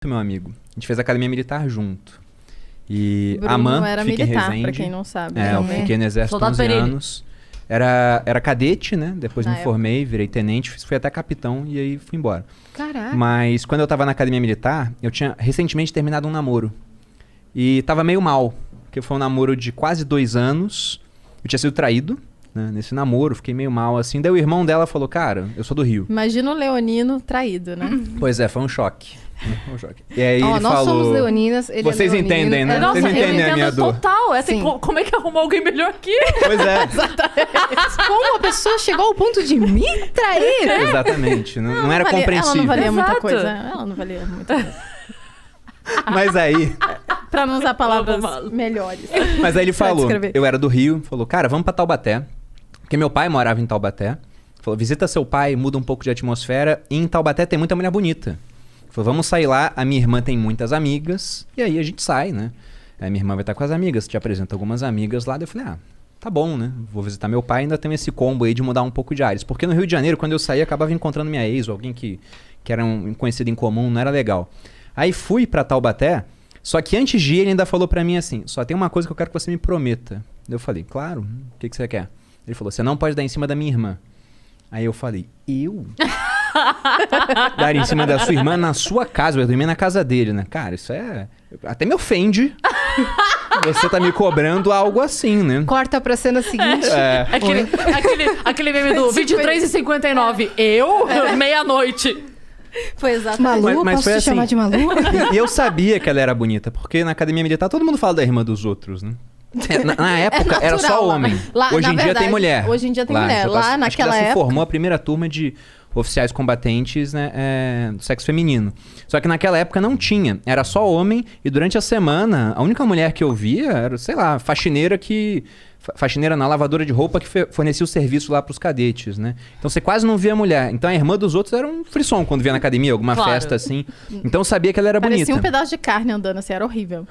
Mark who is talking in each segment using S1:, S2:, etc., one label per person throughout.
S1: meu amigo. A gente fez academia militar junto. E
S2: Bruno
S1: a Man
S2: era
S1: fica em
S2: militar,
S1: Resende.
S2: pra quem não sabe.
S1: Eu fiquei no exército há 11 anos. Era cadete, né? Depois me formei, virei tenente, fui até capitão e aí fui embora.
S2: Caraca.
S1: Mas quando eu tava na academia militar, eu tinha recentemente terminado um namoro. E tava meio mal, porque foi um namoro de quase 2 anos. Eu tinha sido traído, né, nesse namoro, fiquei meio mal assim. Daí o irmão dela falou, cara, eu sou do Rio.
S2: Imagina o leonino traído, né?
S1: Pois é, foi um choque. Um choque. E aí ele
S3: nós
S1: falou...
S3: somos leoninas, ele
S1: Vocês
S3: é leonino.
S1: entendem, né?
S4: Nossa,
S1: Vocês entendem a minha dor.
S4: Total. É assim, como é que arrumou alguém melhor que eu?
S1: Pois é.
S3: Como a pessoa chegou ao ponto de me trair?
S1: Exatamente. Não era compreensível.
S2: Ela não valia muita
S4: Exato.
S2: coisa. Ela não valia muita coisa.
S1: Mas aí...
S2: Pra não usar palavras melhores.
S1: Mas aí ele falou,
S2: descrever.
S1: eu era do Rio, falou, cara, vamos pra Taubaté. Porque meu pai morava em Taubaté. Falou, visita seu pai, muda um pouco de atmosfera. E em Taubaté tem muita mulher bonita. Falou, vamos sair lá, a minha irmã tem muitas amigas. E aí a gente sai, né? Aí minha irmã vai estar com as amigas, te apresenta algumas amigas lá. Daí eu falei, tá bom, né? Vou visitar meu pai, ainda tem esse combo aí de mudar um pouco de ares. Porque no Rio de Janeiro, quando eu saía, acabava encontrando minha ex ou alguém que era um conhecido em comum, não era legal. Aí fui pra Taubaté, só que antes de ir ele ainda falou pra mim assim, só tem uma coisa que eu quero que você me prometa. Daí eu falei, claro, o que você quer? Ele falou, você não pode dar em cima da minha irmã. Aí eu falei, eu? Dar em cima da sua irmã na sua casa, eu ia dormir na casa dele, né? Cara, isso até me ofende. Você tá me cobrando algo assim, né?
S3: Corta pra cena seguinte.
S4: Aquele meme do 23h59. Eu? Meia-noite.
S2: Foi exatamente.
S3: Malu,
S1: Mas
S3: posso
S1: foi
S3: te
S1: assim.
S3: chamar de Malu?
S1: E eu sabia que ela era bonita, porque na academia militar todo mundo fala da irmã dos outros, né? Na época era só homem.
S2: Lá,
S1: hoje
S2: na
S1: em dia
S2: verdade,
S1: tem mulher.
S2: Hoje em dia tem mulher. Lá
S1: acho que
S2: naquela
S1: já se
S2: época.
S1: formou a primeira turma de oficiais combatentes, né, do sexo feminino. Só que naquela época não tinha. Era só homem e durante a semana a única mulher que eu via era, sei lá, faxineira na lavadora de roupa que fornecia o serviço lá pros cadetes, né? Então você quase não via mulher. Então a irmã dos outros era um frisson quando via na academia, alguma festa assim. Então eu sabia que ela era
S2: Parecia
S1: bonita.
S2: um pedaço de carne andando assim, era horrível.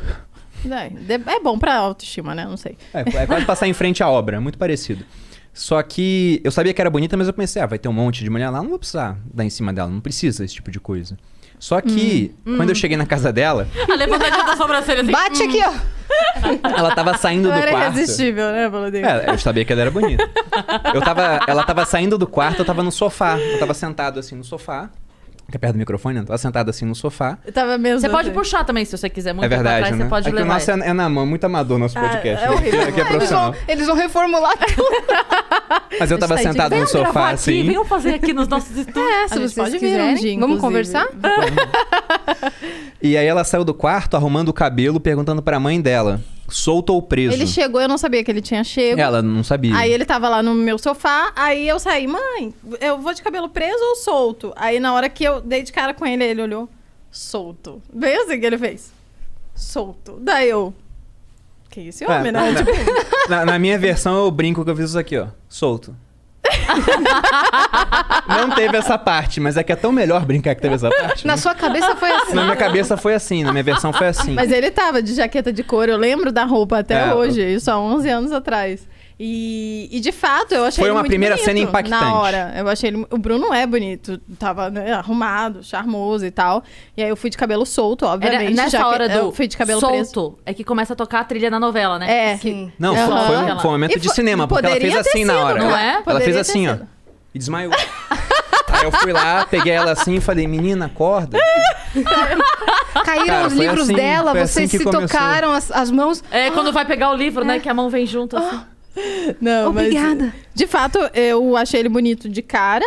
S2: É bom pra autoestima, né? Não sei.
S1: É quase passar em frente à obra, muito parecido. Só que eu sabia que era bonita, mas eu pensei, vai ter um monte de mulher lá, não vou precisar dar em cima dela, não precisa desse tipo de coisa. Só que, quando eu cheguei na casa dela...
S4: A levantadinha da sobrancelha assim.
S3: Bate aqui, ó.
S1: Ela tava saindo do
S2: Era
S1: quarto.
S2: irresistível, né, Vladimir?
S1: Eu sabia que ela era bonita. Ela tava saindo do quarto, eu tava no sofá. Eu tava sentado assim no sofá. Fica perto do microfone, né? Eu tava sentado assim no sofá.
S2: Eu tava mesmo.
S4: Você pode
S2: assim.
S4: puxar também, se você quiser. Muito
S1: É verdade,
S4: pra trás,
S1: né?
S4: você pode
S1: é que o
S4: levar.
S1: nosso é na mão, muito amador nosso podcast.
S2: é horrível.
S1: Aqui é profissional.
S3: Eles vão reformular tudo.
S1: Mas eu tava
S2: Está
S1: sentado no
S4: Gravar
S1: sofá
S4: aqui,
S1: assim.
S4: venham fazer aqui nos nossos estúdios.
S2: Se
S3: A gente
S2: vocês
S3: pode vir
S2: quiserem.
S3: um dia, Vamos conversar?
S1: E aí ela saiu do quarto arrumando o cabelo, perguntando pra mãe dela, solto ou preso?
S2: Ele chegou, eu não sabia que ele tinha chego.
S1: Ela não sabia.
S2: Aí ele tava lá no meu sofá, aí eu saí, mãe, eu vou de cabelo preso ou solto? Aí na hora que eu dei de cara com ele, ele olhou, solto. Bem assim que ele fez. Solto. Daí eu... Que esse homem, né? Tipo,
S1: Na minha versão eu brinco que eu fiz isso aqui, ó. Solto. Não teve essa parte, mas é que é tão melhor brincar que teve essa parte.
S3: Na
S1: né?
S3: sua cabeça foi assim.
S1: Na minha cabeça foi assim, na minha versão foi assim.
S2: mas ele tava de jaqueta de couro, eu lembro da roupa até
S1: É,
S2: hoje, isso há 11 anos atrás. E de fato, eu achei
S1: Foi
S2: ele
S1: uma
S2: muito
S1: primeira
S2: bonito
S1: cena impactante.
S2: na hora. Eu achei ele... O Bruno é bonito, tava né, arrumado, charmoso e tal. E aí eu fui de cabelo solto, obviamente.
S4: Era nessa hora do
S2: eu fui de cabelo
S4: solto,
S2: preso.
S4: é que começa a tocar a trilha na novela, né?
S2: É.
S3: Sim.
S1: Não,
S2: Aham.
S1: foi um momento
S2: E
S1: de
S2: foi-
S1: cinema, porque ela fez
S2: poderia ter
S1: assim na
S2: sido,
S1: hora.
S4: não é?
S1: Ela
S2: Poderia
S1: fez
S2: ter
S1: assim, ó.
S2: sido.
S1: E desmaiou. Aí eu fui lá, peguei ela assim e falei, menina, acorda.
S3: Caíram
S1: Cara,
S3: os
S1: foi
S3: livros
S1: assim-
S3: dela,
S1: foi
S3: vocês
S1: assim que
S3: se
S1: começou.
S3: tocaram as mãos.
S4: É quando vai pegar o livro, né? Que a mão vem junto assim.
S2: Não,
S3: Obrigada.
S2: mas... De fato, eu achei ele bonito de cara.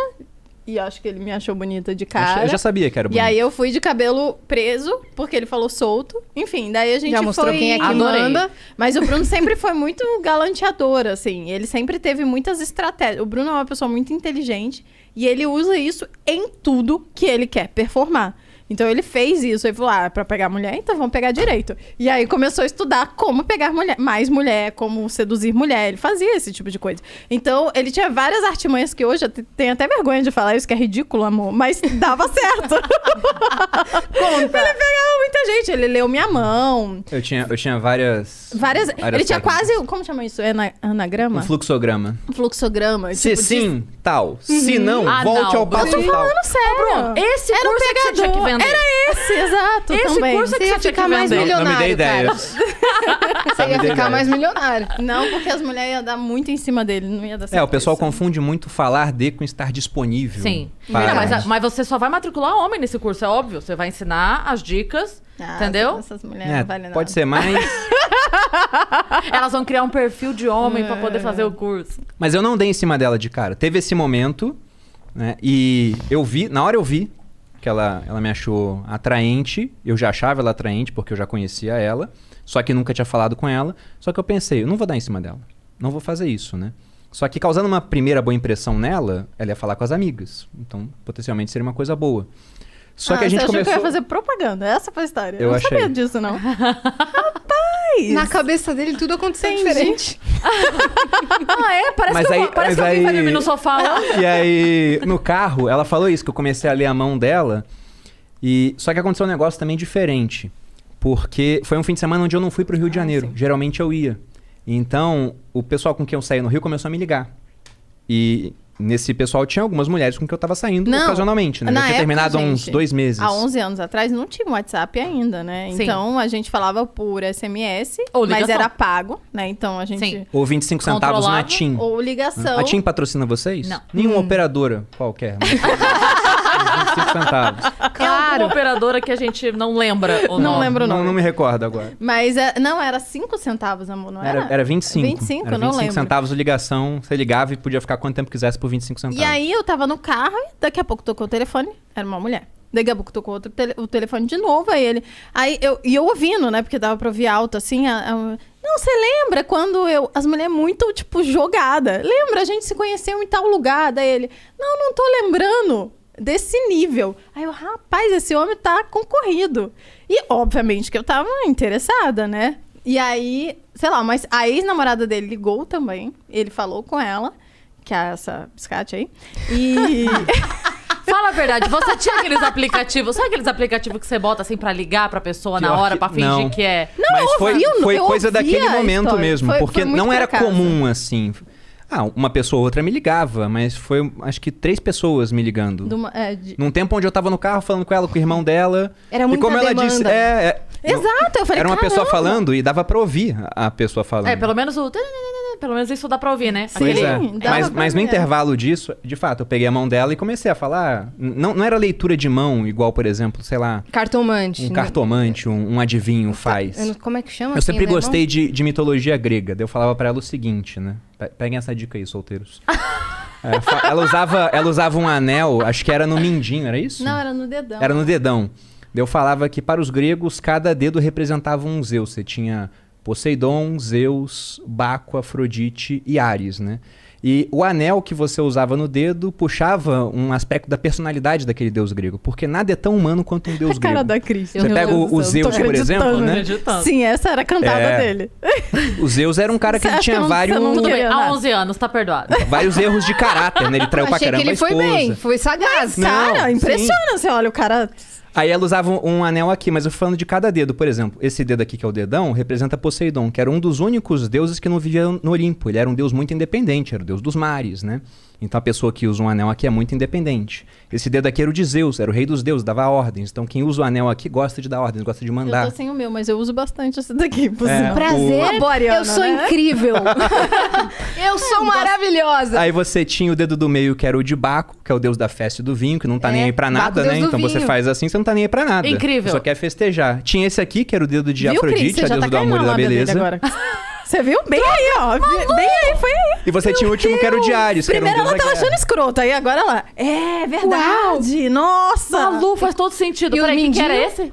S2: E acho que ele me achou bonita de cara.
S1: Eu já sabia que era
S2: E
S1: bonito.
S2: aí eu fui de cabelo preso, porque ele falou solto. Enfim, daí a gente
S3: Já mostrou
S2: foi...
S3: quem é que
S4: Adorei.
S3: manda.
S2: Mas o Bruno sempre foi muito galanteador, assim. Ele sempre teve muitas estratégias. O Bruno é uma pessoa muito inteligente. E ele usa isso em tudo que ele quer performar. Então ele fez isso. Ele falou, pra pegar mulher, então vamos pegar direito. E aí começou a estudar como pegar mais mulher, como seduzir mulher. Ele fazia esse tipo de coisa. Então ele tinha várias artimanhas que hoje eu tenho até vergonha de falar isso, que é ridículo, amor. Mas dava certo.
S3: Conta.
S2: Ele pegava muita Gente, ele leu minha mão.
S1: Eu tinha várias
S2: Ele tinha
S1: técnicas.
S2: quase... Como chama isso? Anagrama?
S1: Um fluxograma.
S2: Um fluxograma.
S1: Se
S2: tipo,
S1: sim, tal. Se não,
S4: Ah,
S1: volte
S4: não,
S1: ao passo
S4: Bruno.
S1: tal.
S2: Falando sério.
S4: Bruno, esse
S2: Era um
S4: curso é que você tinha que
S2: pegador.
S4: vender.
S2: Era esse, exato,
S4: Esse
S2: também.
S4: curso é que
S3: Você ia
S4: você tinha
S3: ficar
S4: que
S3: mais
S4: vender.
S3: milionário,
S1: Não me dê
S3: cara.
S1: ideias.
S3: Você ia
S1: Me dê
S3: ficar
S1: ideia.
S3: mais milionário.
S2: Não, porque as mulheres iam dar muito em cima dele, não ia dar certo.
S1: O pessoal
S2: isso.
S1: confunde muito falar de com estar disponível.
S4: Sim.
S1: para-
S4: Não, mas você só vai matricular homem nesse curso, é óbvio. Você vai ensinar as dicas,
S2: Ah,
S4: entendeu?
S2: Essas mulheres não valem nada.
S1: Pode ser mais.
S4: Elas vão criar um perfil de homem pra poder fazer o curso.
S1: Mas eu não dei em cima dela de cara. Teve esse momento, né? E na hora eu vi que ela me achou atraente. Eu já achava ela atraente, porque eu já conhecia ela. Só que nunca tinha falado com ela. Só que eu pensei, eu não vou dar em cima dela. Não vou fazer isso, né? Só que causando uma primeira boa impressão nela, ela ia falar com as amigas. Então, potencialmente seria uma coisa boa. Só que a gente
S2: você achou
S1: começou...
S2: que eu ia fazer propaganda? Essa foi a história.
S1: Eu
S2: não
S1: achei.
S2: sabia disso, não.
S3: Na cabeça dele, tudo aconteceu
S2: Entendi.
S3: diferente.
S4: Ah, é? Parece
S1: Mas
S4: que,
S1: aí-
S4: parece
S1: mas
S4: que alguém vai
S1: aí-
S4: dormir no sofá lá.
S1: E aí, no carro, ela falou isso, que eu comecei a ler a mão dela. Só que aconteceu um negócio também diferente. Porque foi um fim de semana onde eu não fui pro Rio de Janeiro.
S2: sim.
S1: Geralmente eu ia. Então, o pessoal com quem eu saía no Rio começou a me ligar. E nesse pessoal tinha algumas mulheres com quem eu tava saindo
S2: Não,
S1: ocasionalmente, né?
S2: na
S1: Já tinha
S2: época,
S1: terminado há uns
S2: gente,
S1: 2 meses.
S2: Há 11 anos atrás não tinha WhatsApp ainda, né?
S4: Sim.
S2: Então a gente falava por SMS,
S4: Ou
S2: mas
S4: ligação.
S2: era pago, né? Então a gente...
S4: Sim.
S1: Ou 25 centavos na
S4: Controlava,
S1: TIM.
S2: Ou ligação.
S1: A TIM patrocina vocês?
S4: Não.
S1: Nenhuma operadora qualquer. Mas... 25 centavos.
S4: É alguma operadora que a gente não lembra ou
S2: Não
S4: não.
S2: lembro o nome.
S1: Não me recordo agora.
S2: Mas não, era 5 centavos, amor, não era?
S1: Era 25.
S2: 25,
S1: era
S2: eu não
S1: 25
S2: lembro.
S1: centavos de ligação. Você ligava e podia ficar quanto tempo quisesse por 25 centavos.
S2: E aí eu tava no carro e daqui a pouco tocou o telefone, era uma mulher. Daqui a pouco tocou o telefone de novo, aí ele... Aí eu ouvindo, né, porque dava pra ouvir alto, assim... Não, você lembra quando as mulheres muito, tipo, jogada. Lembra, a gente se conheceu em tal lugar. Daí ele... Não tô lembrando desse nível. Aí eu, rapaz, esse homem tá concorrido. E, obviamente, que eu tava interessada, né? E aí, sei lá, mas a ex-namorada dele ligou também. Ele falou com ela, que é essa biscate aí. E...
S4: Fala a verdade, você tinha aqueles aplicativos, sabe aqueles aplicativos que você bota assim pra ligar pra pessoa na
S1: Pior
S4: hora,
S1: que-
S4: pra fingir
S1: não.
S4: que é...
S1: Mas foi
S2: eu
S1: coisa
S2: ouvia
S1: daquele
S2: a
S1: momento
S2: história.
S1: mesmo.
S2: Foi
S1: porque
S2: muito
S1: não
S2: por
S1: era
S2: acaso.
S1: comum assim. Uma pessoa ou outra me ligava, mas foi acho que 3 pessoas me ligando. Num tempo onde eu tava no carro falando com ela, com o irmão dela.
S3: Era
S1: E
S3: muita
S1: como ela
S3: demanda.
S1: disse.
S2: Exato, eu falei,
S1: Era uma pessoa
S2: caramba.
S1: falando e dava pra ouvir a pessoa falando.
S4: É, pelo menos pelo menos isso dá pra ouvir, né?
S1: Pois
S2: Sim,
S1: é.
S2: dava
S1: Mas
S2: pra
S1: no
S2: ver.
S1: intervalo disso, de fato, eu peguei a mão dela e comecei a falar. Não era leitura de mão, igual, por exemplo, sei lá,
S3: Cartomante.
S1: um cartomante, um adivinho faz.
S3: Como é que chama?
S1: Eu sempre
S3: Quem lembra?
S1: gostei de mitologia grega. Daí eu falava pra ela o seguinte, né? Peguem essa dica aí, solteiros. Ela usava um anel, acho que era no mindinho, era isso?
S2: Não, era no dedão.
S1: Era no dedão. Daí eu falava que para os gregos, cada dedo representava um Zeus. Você tinha Poseidon, Zeus, Baco, Afrodite e Ares, né? E o anel que você usava no dedo puxava um aspecto da personalidade daquele deus grego. Porque nada é tão humano quanto um deus
S2: A cara
S1: grego.
S2: da Cris.
S1: Você pega o Zeus, por exemplo, né?
S4: Acreditando.
S2: Sim, essa era a cantada
S1: É.
S2: dele.
S1: O Zeus era um cara que
S2: Você
S1: ele
S2: acha
S1: tinha
S2: que eu não-
S1: vários,
S2: você não
S4: Tudo bem,
S2: queria
S4: há
S2: nada.
S4: 11 anos, tá perdoado.
S1: vários erros de caráter, né? Ele traiu pra
S3: Achei que
S1: caramba
S3: ele
S1: a
S3: foi
S1: esposa.
S3: bem, foi sagaz.
S1: Não,
S2: Cara,
S1: sim.
S2: impressiona, você olha o cara...
S1: Aí ela usava um anel aqui, mas eu tô falando de cada dedo. Por exemplo, esse dedo aqui, que é o dedão, representa Poseidon, que era um dos únicos deuses que não vivia no Olimpo. Ele era um deus muito independente, era o deus dos mares, né? Então a pessoa que usa um anel aqui é muito independente. Esse dedo aqui era o de Zeus, era o rei dos deuses, dava ordens. Então quem usa o anel aqui gosta de dar ordens, gosta de
S2: Eu
S1: mandar.
S2: tô sem o meu, mas eu uso bastante esse daqui. Por
S1: É,
S2: sinal.
S3: Prazer,
S2: A boreana,
S3: eu sou
S2: né?
S3: incrível. Eu sou maravilhosa.
S1: Aí você tinha o dedo do meio, que era o de Baco, que é o deus da festa e do vinho, que não tá
S3: É,
S1: nem aí pra
S3: Baco,
S1: nada,
S3: deus
S1: né?
S3: do
S1: Então você
S3: vinho.
S1: faz assim, você não tá nem aí pra nada.
S4: Incrível.
S1: Só quer festejar. Tinha esse aqui, que era o dedo de
S2: Viu, Cris?
S1: Afrodite,
S2: Você
S1: a
S2: já
S1: deusa
S2: tá
S1: do
S2: caindo
S1: amor e
S2: na
S1: da
S2: lábia dele
S1: beleza.
S2: agora. Você viu? Bem aí, ó. Bem aí, foi aí.
S1: E você tinha o último, que era o de Ares, que era um
S2: Primeiro
S1: deus
S2: ela
S1: da
S2: tava
S1: guerra.
S2: achando escroto, aí agora ela... É verdade, nossa.
S4: Malu, faz todo sentido.
S3: E o
S4: Peraí, quem que
S3: mindinho?
S4: era esse?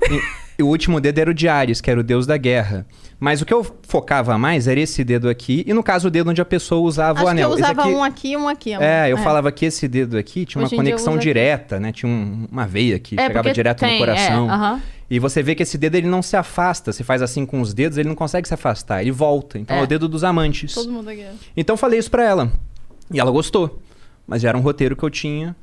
S1: E o último dedo era o de Ares, que era o deus da guerra. Mas o que eu focava mais era esse dedo aqui, e no caso o dedo onde a pessoa usava
S2: Acho
S1: o
S2: que
S1: anel.
S2: eu
S1: Esse
S2: usava
S1: aqui-
S2: um aqui e um aqui. amor.
S1: eu falava que esse dedo aqui tinha uma
S2: Hoje em dia eu
S1: conexão
S2: uso aqui.
S1: direta, né? Tinha uma veia que chegava
S4: porque
S1: direto no
S4: tem,
S1: coração.
S4: aham.
S1: E você vê que esse dedo ele não se afasta. Se faz assim com os dedos, ele não consegue se afastar. Ele volta. Então é,
S4: É.
S1: o dedo dos amantes.
S2: Todo mundo aqui.
S1: Então eu falei isso pra ela. E ela gostou. Mas já era um roteiro que eu tinha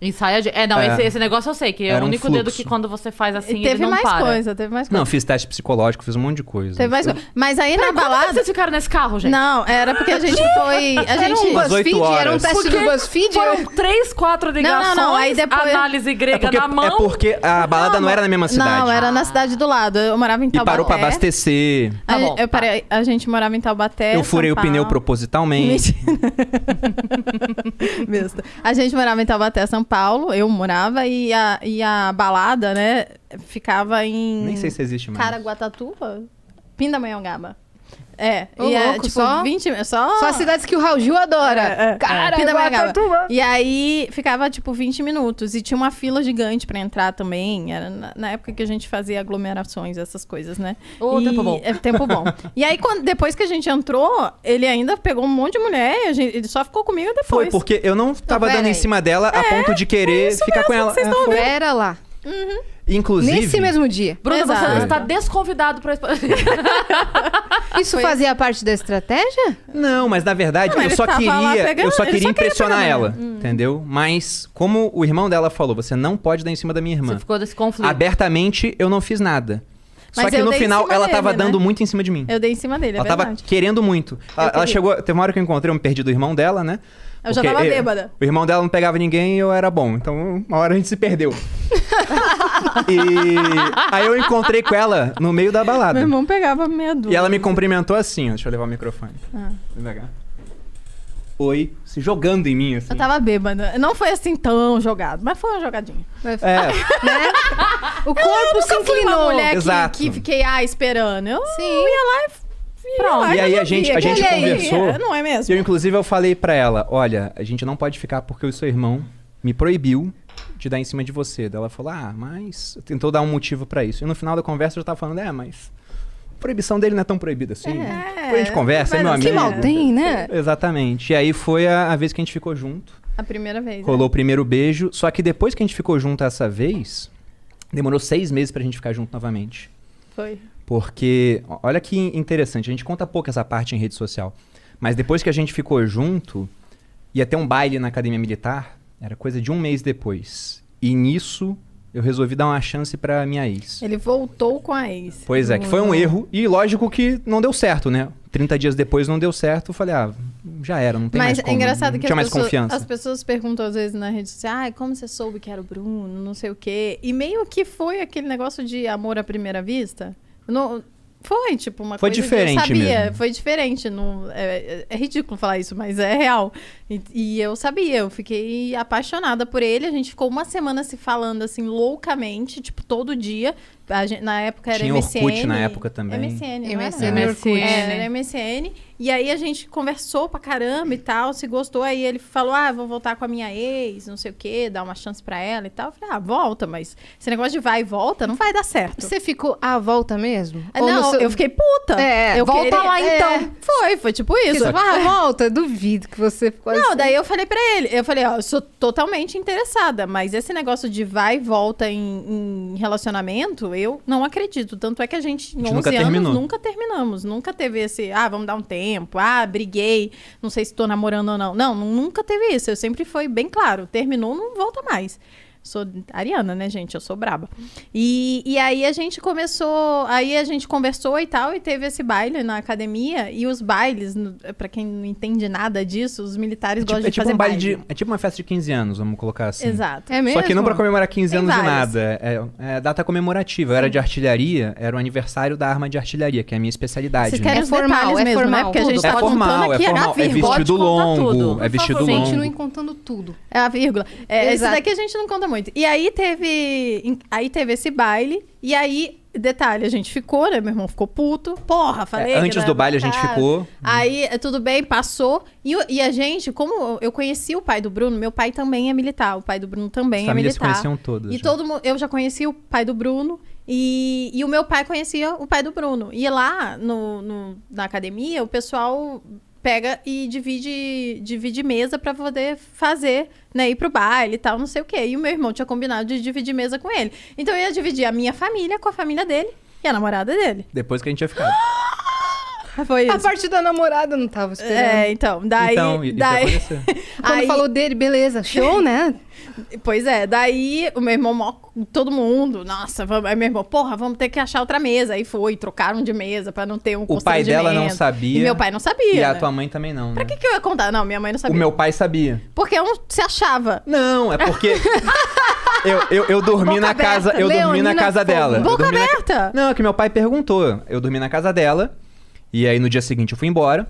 S4: Ensaia de... não,
S1: É.
S4: esse negócio eu sei, que é
S1: Era
S4: o
S1: um
S4: único dedo
S1: fluxo.
S4: que quando você faz assim,
S2: E teve
S4: ele não
S2: mais
S4: para.
S2: coisa, teve mais coisa.
S1: Não, fiz teste psicológico, fiz um monte de coisa.
S2: Teve mais coisa. Mas aí na
S4: Quanto tempo
S2: balada...
S4: vocês ficaram nesse carro, gente?
S2: Não, era porque a gente foi... A
S3: Era um
S2: gente...
S1: Umas 8
S3: BuzzFeed? Era um
S1: horas.
S3: teste
S4: Porque
S3: do BuzzFeed?
S4: Foram 3, 4 ligações,
S2: não, aí depois-
S4: análise grega na mão.
S1: É porque a balada não era na mesma cidade.
S2: Não, era na cidade do lado. Eu morava em
S1: E
S2: Taubaté.
S1: parou pra abastecer.
S4: Tá bom,
S2: Eu parei, a gente morava em Taubaté,
S1: Eu furei
S2: São
S1: o pneu
S2: Paulo.
S1: propositalmente.
S2: Besta. A gente morava em Taubaté, São Paulo. Eu morava e a balada, né, ficava em...
S1: Nem sei se existe mais.
S2: Caraguatatuba? Pindamonhangaba. É.
S3: Ô,
S2: e é,
S3: louco,
S2: tipo,
S3: só?
S2: 20... Só...
S3: Só as cidades que o Raul Gil adora.
S2: Pindamonhangaba. E aí ficava, tipo, 20 minutos. E tinha uma fila gigante pra entrar também. Era na época que a gente fazia aglomerações, essas coisas, né?
S4: Ô,
S2: E-
S4: tempo bom.
S2: É, tempo bom. E aí, depois que a gente entrou, ele ainda pegou um monte de mulher e ele só ficou comigo depois.
S1: Foi, porque eu não tava
S3: pera
S1: dando em
S3: aí.
S1: cima dela a ponto de querer ficar com ela.
S2: vocês estão
S1: foi.
S3: Pera lá.
S1: Inclusive.
S3: Nesse mesmo dia.
S4: Bruno,
S2: Exato.
S4: você tá desconvidado pra...
S3: Isso fazia parte da estratégia?
S1: Não, mas na verdade
S2: Não, mas
S1: eu só
S2: ele tava lá
S1: queria,
S2: pegando-
S1: eu só
S2: ele
S1: queria
S2: só queria
S1: impressionar
S2: pegar
S1: ela,
S2: mulher.
S1: entendeu? Mas como o irmão dela falou, você não pode dar em cima da minha irmã.
S4: Você ficou desse conflito.
S1: Abertamente eu não fiz nada.
S2: Mas
S1: Só que
S2: eu
S1: no
S2: dei em
S1: final
S2: cima
S1: ela
S2: dele,
S1: tava
S2: né?
S1: dando muito em cima de mim.
S2: Eu dei em cima dele, é
S1: Ela tava
S2: verdade.
S1: querendo muito. Ela
S2: queria.
S1: chegou. Teve uma hora que eu encontrei, eu me perdi do irmão dela, né?
S2: Eu já
S1: Porque
S2: tava bêbada.
S1: O irmão dela não pegava ninguém e eu era bom. Então, uma hora a gente se perdeu. E aí eu encontrei com ela no meio da balada.
S2: Meu irmão pegava meia dúzia.
S1: E ela me cumprimentou assim, ó. Deixa eu levar o microfone.
S2: Ah.
S1: Vem cá. Oi, se jogando em mim, assim.
S2: Eu tava bêbada. Não foi assim tão jogado, mas foi uma jogadinha.
S1: É,
S3: Né? O corpo se
S2: Nunca fui uma
S3: inclinou.
S2: mulher
S1: Exato.
S2: que fiquei esperando. Eu
S3: Sim.
S2: ia lá e...
S1: E aí a gente conversou.
S2: Não é
S1: e
S2: mesmo?
S1: eu, inclusive, eu falei pra ela, olha, a gente não pode ficar porque o seu irmão me proibiu de dar em cima de você. Daí ela falou, mas... Tentou dar um motivo pra isso. E no final da conversa eu já tava falando, mas... A proibição dele não é tão proibida assim. Depois a gente conversa, é meu
S2: mas
S3: Que
S1: amigo.
S3: mal tem, né?
S1: Exatamente. E aí foi a vez que a gente ficou junto.
S2: A primeira vez.
S1: Rolou o primeiro beijo. Só que depois que a gente ficou junto essa vez, demorou 6 meses pra gente ficar junto novamente.
S2: Foi.
S1: Porque, olha que interessante, a gente conta pouco essa parte em rede social. Mas depois que a gente ficou junto, ia ter um baile na academia militar, era coisa de 1 mês depois. E nisso, eu resolvi dar uma chance pra minha ex.
S2: Ele voltou com a ex.
S1: Pois é, que foi um erro. E lógico que não deu certo, né? 30 dias depois não deu certo, eu falei, já era, não tem mais
S2: Mas
S1: como.
S2: é engraçado
S1: não
S2: que
S1: tinha mais confiança.
S2: as pessoas perguntam às vezes na rede social, como você soube que era o Bruno, não sei o quê. E meio que foi aquele negócio de amor à primeira vista. Não, foi, tipo, uma
S1: Foi
S2: coisa
S1: diferente
S2: que eu sabia.
S1: mesmo.
S2: Foi diferente. Não, é ridículo falar isso, mas é real. E eu sabia, eu fiquei apaixonada por ele. A gente ficou uma semana se falando, assim, loucamente, tipo, todo dia. Na época era
S1: Tinha
S2: MSN.
S1: Orkut na época também.
S2: MSN, não era?
S3: MSN, Orkut.
S2: Era MSN. E aí a gente conversou pra caramba e tal, se gostou. Aí ele falou, vou voltar com a minha ex, não sei o quê, dar uma chance pra ela e tal. Eu falei, volta, mas esse negócio de vai e volta não vai dar certo.
S3: Você ficou à volta mesmo? Ou
S2: Não,
S3: no seu-
S2: eu fiquei puta. Eu
S3: volta
S2: queria-
S3: lá então.
S2: Foi tipo isso.
S3: Volta, duvido que você ficou
S2: Não,
S3: assim.
S2: daí eu falei pra ele, eu sou totalmente interessada, mas esse negócio de vai e volta em relacionamento, eu não acredito. Tanto é que a gente, em 11
S1: nunca
S2: anos,
S1: terminou.
S2: nunca terminamos. Nunca teve esse, vamos dar um tempo, briguei, não sei se tô namorando ou não. Não, nunca teve isso. Eu sempre foi bem claro, terminou, não volta mais. Sou ariana, né, gente? Eu sou braba. E aí a gente conversou e tal, e teve esse baile na academia. E os bailes, pra quem não entende nada disso, os militares gostam de fazer
S1: um baile
S2: baile.
S1: é tipo uma festa de 15 anos, vamos colocar assim.
S2: Exato.
S3: É mesmo?
S1: Só que não pra comemorar 15
S2: Tem
S1: anos de
S2: vários.
S1: nada. É data comemorativa. Eu era de artilharia, era o aniversário da arma de artilharia, que é a minha especialidade.
S2: Vocês
S1: né?
S2: querem
S3: É
S2: os
S3: formal,
S2: detalhes
S3: é
S2: mesmo, né?
S3: formal.
S2: Porque a gente
S4: Tudo.
S1: É
S2: tá
S1: formal,
S2: contando
S1: é
S2: aqui
S1: formal.
S2: a
S1: É
S2: vírgula.
S1: vestido
S4: Pode contar
S1: longo.
S4: tudo,
S1: É
S4: por
S1: vestido
S4: favor.
S1: longo.
S3: Continue contando tudo.
S2: É a vírgula. Esse
S3: Exato.
S2: daqui a gente não conta muito. E aí teve esse baile. E aí, detalhe, a gente ficou, né? Meu irmão ficou puto. Porra, falei. que
S1: Antes
S2: não
S1: do
S2: era
S1: baile a gente
S2: cara.
S1: ficou.
S2: Aí, tudo bem, passou. E a gente, como eu conheci o pai do Bruno, meu pai também é militar. O pai do Bruno também
S1: As
S2: é
S1: famílias se
S2: militar.
S1: conheciam todas.
S2: E
S1: já.
S2: todo mundo, eu já conheci o pai do Bruno e o meu pai conhecia o pai do Bruno. E lá na academia, o pessoal pega e divide mesa pra poder fazer, né, ir pro baile e tal, não sei o quê. E o meu irmão tinha combinado de dividir mesa com ele. Então eu ia dividir a minha família com a família dele e a namorada dele.
S1: Depois que a gente tinha ficado.
S2: Foi
S3: A
S2: isso.
S3: parte da namorada não tava esperando.
S2: Então, daí...
S1: Então, isso
S2: daí
S1: aconteceu.
S3: Quando
S2: aí-
S3: falou dele, beleza. Show, né?
S2: Pois é, daí o meu irmão, todo mundo, nossa, aí meu irmão, porra, vamos ter que achar outra mesa. Aí foi, trocaram de mesa pra não ter um
S1: O pai dela não sabia.
S2: E meu pai não sabia.
S1: E a
S2: né?
S1: tua mãe também não, né?
S2: Pra que eu ia contar? Não, minha mãe não sabia.
S1: O meu pai sabia.
S2: Porque um se achava.
S1: Não, é porque eu dormi
S2: Boca
S1: na casa,
S2: aberta.
S1: eu dormi na
S3: Leonina
S1: casa
S3: Fogo.
S1: dela. Eu
S2: Boca
S1: dormi na
S2: aberta.
S1: Não, é que meu pai perguntou. Eu dormi na casa dela. E aí no dia seguinte eu fui embora.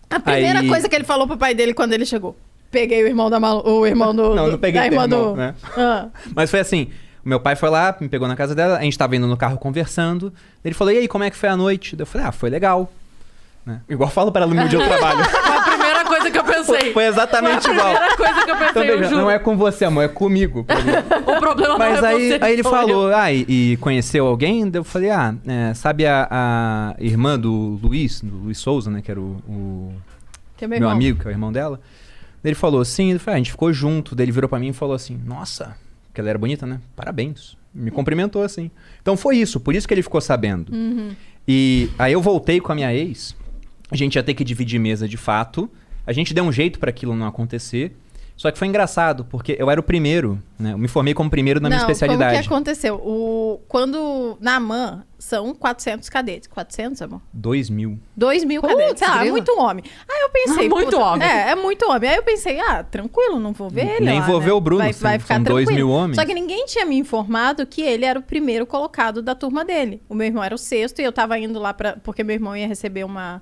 S2: A primeira
S1: Aí-
S2: coisa que ele falou pro pai dele quando ele chegou. Peguei o irmão da o irmão do.
S1: Não, eu não peguei
S2: da
S1: teu
S2: irmã
S1: irmão,
S2: do.
S1: né?
S2: Ah.
S1: Mas foi assim, o meu pai foi lá, me pegou na casa dela, a gente tava indo no carro conversando. Ele falou, e aí, como é que foi a noite? Eu falei, foi legal. Né? Igual eu falo pra ela no meu dia do trabalho.
S4: Foi a primeira coisa que eu pensei.
S1: Foi exatamente
S4: Foi a
S1: igual.
S4: primeira coisa que eu pensei,
S1: Então,
S4: eu
S1: veja,
S4: juro.
S1: não é com você, amor, é comigo.
S4: O problema
S1: Mas
S4: não é
S1: aí,
S4: você.
S1: aí ele
S4: sou eu.
S1: falou, e conheceu alguém? Daí eu falei, sabe a irmã do Luiz Souza, né, que era o
S2: Que é
S1: meu
S2: irmão.
S1: amigo, que é o irmão dela. Daí ele falou, sim, a gente ficou junto. Daí ele virou pra mim e falou assim, nossa, que ela era bonita, né? Parabéns. Me cumprimentou assim. Então foi isso, por isso que ele ficou sabendo. E aí eu voltei com a minha ex, a gente ia ter que dividir mesa de fato. A gente deu um jeito pra aquilo não acontecer. Só que foi engraçado, porque eu era o primeiro, né? Eu me formei como primeiro na minha
S2: Não,
S1: especialidade.
S2: Como que aconteceu? Quando na AMAN são 400 cadetes. 400, amor?
S1: 2.000.
S2: 2.000 cadetes. Sei lá, é
S3: grila.
S2: muito homem. Aí eu pensei...
S4: Muito
S2: puta,
S4: homem.
S2: É muito homem. Aí eu pensei, tranquilo, não vou ver ele
S1: Nem
S2: lá,
S1: vou
S2: né?
S1: ver o Bruno,
S2: Vai
S1: são
S2: ficar
S1: 2.000
S2: tranquilo.
S1: homens.
S2: Só que ninguém tinha me informado que ele era o primeiro colocado da turma dele. O meu irmão era o sexto e eu tava indo lá porque meu irmão ia receber uma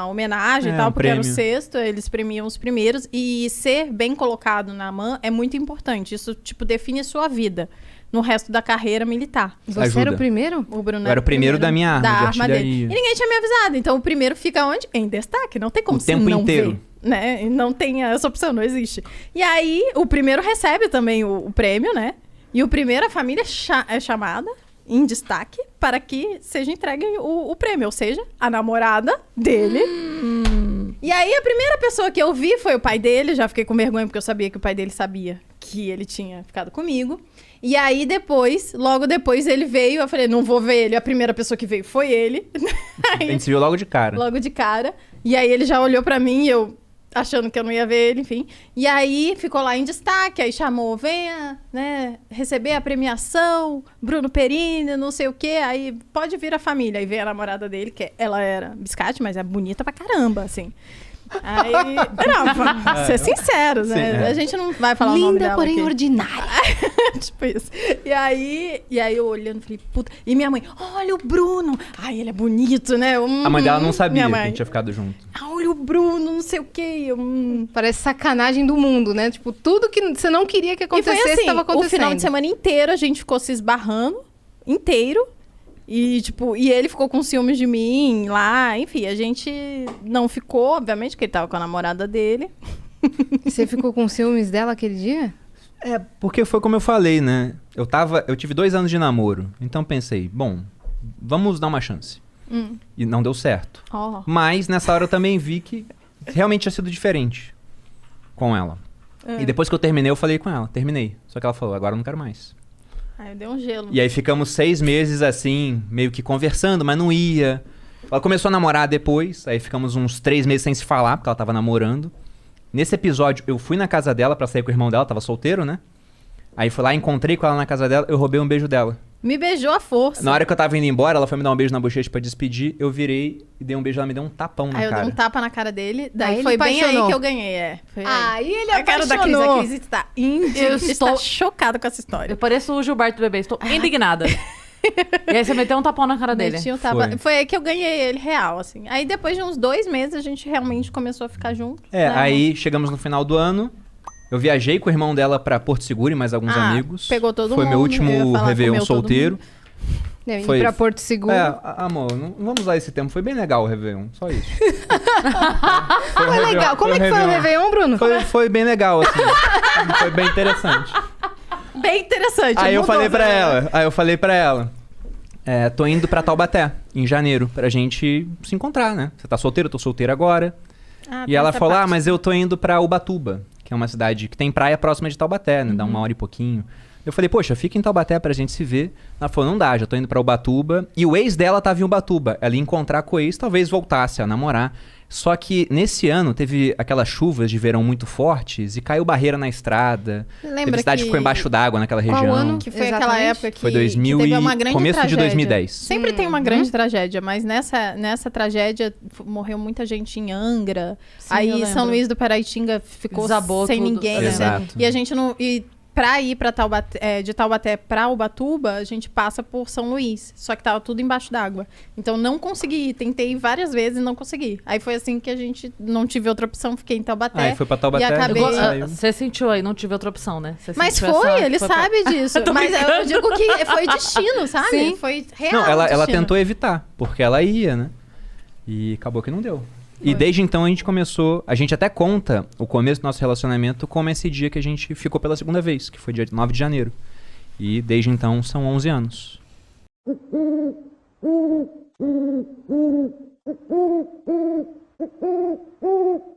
S2: homenagem e tal,
S1: um
S2: porque era o
S1: prêmio.
S2: sexto, eles premiam os primeiros. E ser bem colocado na AMAN é muito importante. Isso, tipo, define sua vida no resto da carreira militar.
S3: Você
S1: Ajuda.
S3: era o primeiro?
S2: O Bruno
S1: Eu era o primeiro da minha arma,
S2: da
S1: de
S2: arma dele.
S1: artilharia.
S2: E ninguém tinha me avisado. Então o primeiro fica onde? Em destaque. Não tem como
S1: O
S2: se
S1: tempo
S2: não
S1: inteiro.
S2: ver, né? E não tem essa opção, não existe. E aí o primeiro recebe também o prêmio, né? E o primeiro, a família é chamada em destaque para que seja entregue o prêmio. Ou seja, a namorada dele. E aí a primeira pessoa que eu vi foi o pai dele. Já fiquei com vergonha porque eu sabia que o pai dele sabia que ele tinha ficado comigo. E aí depois, logo depois ele veio. Eu falei, não vou ver ele. A primeira pessoa que veio foi ele.
S1: A gente se viu logo de cara.
S2: Logo de cara. E aí ele já olhou pra mim e eu achando que eu não ia ver ele, enfim. E aí ficou lá em destaque, aí chamou, venha, né, receber a premiação, Bruno Perini, não sei o quê, aí pode vir a família. Aí veio a namorada dele, que ela era biscate, mas é bonita pra caramba, assim. Aí, não, vamos ser sinceros, né?
S1: Sim, é.
S2: A gente não vai falar o nome
S3: Linda,
S2: dela
S3: porém
S2: aqui.
S3: ordinária.
S2: Tipo isso. E aí eu olhando, falei, puta. E minha mãe, olha o Bruno. Ai, ele é bonito, né?
S1: A mãe dela não sabia
S2: Minha
S1: que
S2: mãe,
S1: a gente tinha ficado junto.
S2: olha o Bruno, não sei o quê.
S3: Parece sacanagem do mundo, né? Tipo, tudo que você não queria que
S2: E foi
S3: acontecesse
S2: assim,
S3: estava acontecendo.
S2: o final de semana inteiro a gente ficou se esbarrando, inteiro. E, tipo, e ele ficou com ciúmes de mim lá. Enfim, a gente não ficou, obviamente, porque ele tava com a namorada dele.
S3: Você ficou com ciúmes dela aquele dia?
S1: É, porque foi como eu falei, né? Eu tive 2 anos de namoro. Então pensei, bom, vamos dar uma chance. E não deu certo.
S2: Ó.
S1: Mas nessa hora eu também vi que realmente tinha sido diferente com ela. E depois que eu terminei, eu falei com ela. Terminei. Só que ela falou, agora eu não quero mais.
S2: Aí deu um gelo.
S1: E aí ficamos 6 meses assim, meio que conversando, mas não ia. Ela começou a namorar depois, aí ficamos uns 3 meses sem se falar, porque ela tava namorando. Nesse episódio, eu fui na casa dela pra sair com o irmão dela, tava solteiro, né? Aí fui lá, encontrei com ela na casa dela, eu roubei um beijo dela.
S2: Me beijou à força.
S1: Na hora que eu tava indo embora, ela foi me dar um beijo na bochecha pra despedir, eu virei e dei um beijo, ela me deu um tapão na
S2: Aí eu
S1: cara.
S2: dei um tapa na cara dele,
S3: Aí
S2: daí
S3: ele
S2: foi bem aí
S3: apaixonou.
S2: que eu ganhei, Foi aí.
S3: Aí ele
S2: A cara da Cris,
S3: apaixonou.
S2: a Cris está,
S4: Eu
S2: está
S4: estou-
S2: chocada com essa história.
S4: Eu pareço o Gilberto Bebê, estou indignada. E aí você meteu um tapão na cara dele.
S2: Meti um tapa-
S1: Foi.
S2: Foi aí que eu ganhei ele real, assim. Aí depois de uns 2 meses a gente realmente começou a ficar junto.
S1: É,
S2: né?
S1: aí chegamos no final do ano, eu viajei com o irmão dela pra Porto Seguro e mais alguns amigos.
S2: pegou todo
S1: Foi
S2: mundo,
S1: meu
S2: eu
S1: último
S2: ia falar,
S1: Réveillon
S2: comeu todo
S1: solteiro.
S3: Não, ir
S1: Foi-
S3: pra Porto Seguro.
S1: Amor, não vamos usar esse tempo. Foi bem legal o Réveillon, só isso.
S3: Foi legal. Como é que foi o Réveillon, Bruno?
S1: Foi bem legal, assim. Foi bem interessante.
S2: Bem interessante.
S1: Aí eu
S2: mudou,
S1: falei pra ela, tô indo pra Taubaté, em janeiro, pra gente se encontrar, né? Você tá solteiro, eu tô solteiro agora.
S2: Ah,
S1: E
S2: tem
S1: ela
S2: essa
S1: falou,
S2: parte.
S1: mas eu tô indo pra Ubatuba, que é uma cidade que tem praia próxima de Taubaté, né? Dá 1 hora e pouquinho. Eu falei, poxa, fica em Taubaté pra gente se ver. Ela falou, não dá, já tô indo pra Ubatuba. E o ex dela tava em Ubatuba. Ela ia encontrar com o ex, talvez voltasse a namorar. Só que nesse ano teve aquelas chuvas de verão muito fortes e caiu barreira na estrada.
S2: Lembra
S1: Teve cidade que ficou embaixo d'água naquela
S3: Qual
S1: região.
S3: ano?
S2: Que foi
S3: Exatamente.
S2: aquela época que,
S1: Foi 2000
S2: que teve uma
S1: e
S2: grande
S1: começo
S2: tragédia.
S1: de 2010.
S2: Sempre tem uma grande tragédia, mas nessa tragédia morreu muita gente em Angra.
S4: Sim, eu
S2: aí
S4: lembro.
S2: São Luís do Paraitinga ficou
S4: Desabou
S2: sem
S4: tudo.
S2: ninguém.
S1: Exato.
S2: E a gente não... E pra ir pra Taubaté, de Taubaté pra Ubatuba, a gente passa por São Luís. Só que tava tudo embaixo d'água. Então não consegui ir. Tentei várias vezes e não consegui. Aí foi assim que a gente não tive outra opção. Fiquei em Taubaté.
S1: Aí foi pra Taubaté.
S2: E acabei-
S1: saiu.
S4: Você sentiu aí, não tive outra opção, né? Você
S2: Mas
S4: sentiu
S2: foi,
S4: essa-
S2: ele
S4: foi pra-
S2: sabe disso.
S4: Tô
S2: Mas eu
S4: brincando.
S2: digo que foi destino, sabe?
S3: Sim.
S2: Foi real.
S1: Não, ela
S2: destino.
S1: tentou evitar, porque ela ia, né? E acabou que não deu. E desde então a gente começou... A gente até conta o começo do nosso relacionamento como esse dia que a gente ficou pela segunda vez, que foi dia 9 de janeiro. E desde então são 11 anos.